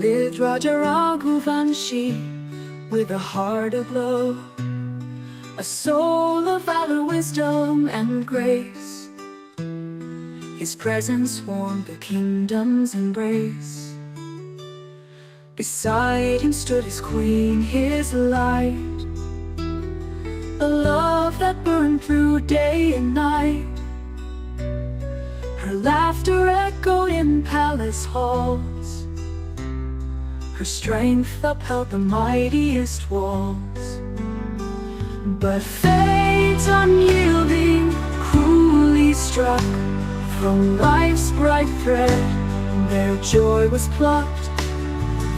lived Raja Raghuvanshi with a heart aglow, a soul of valor, wisdom, and grace. His presence warmed the kingdom's embrace. Beside him stood his queen, his light, a love that burned through day and night. Her laughter echoed in palace halls, her strength upheld the mightiest walls. But fate unyielding cruelly struck from life's bright thread, their joy was plucked.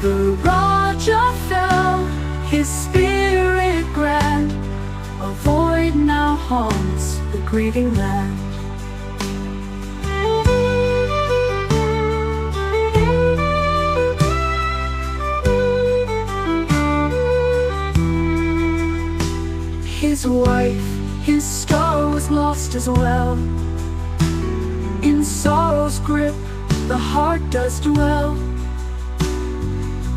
The Raja fell, his spirit grand, a void now haunts the grieving land. His wife, his star was lost as well. In sorrow's grip, the heart does dwell.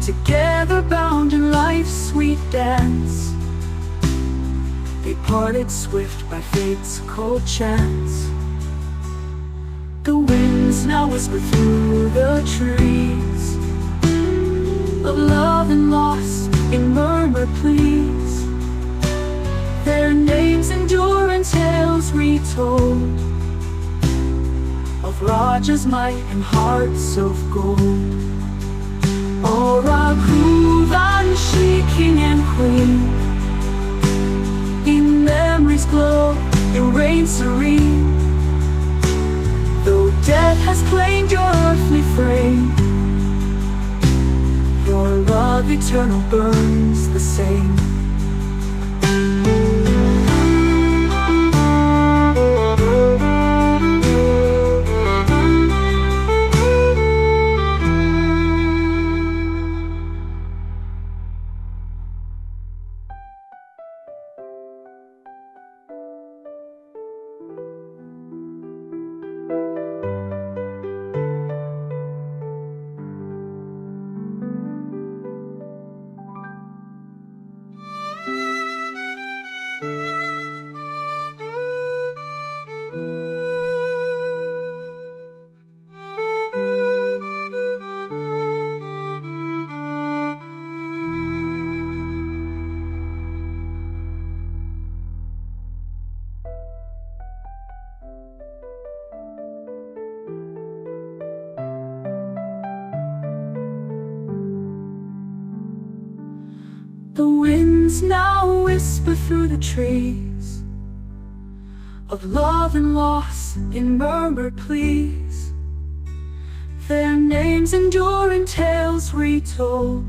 Together bound in life's sweet dance, they parted swift by fate's cold chance. The winds now whisper through the trees of love and loss in murmured pleas. Their names endure in tales retold of Raja's might and hearts of gold. O Raghuvanshi, king and queen, in memory's glow you reign serene. Though death has claimed your earthly frame, your love eternal burns the same. The winds now whisper through the trees of love and loss in murmured pleas. Their names endure in tales retold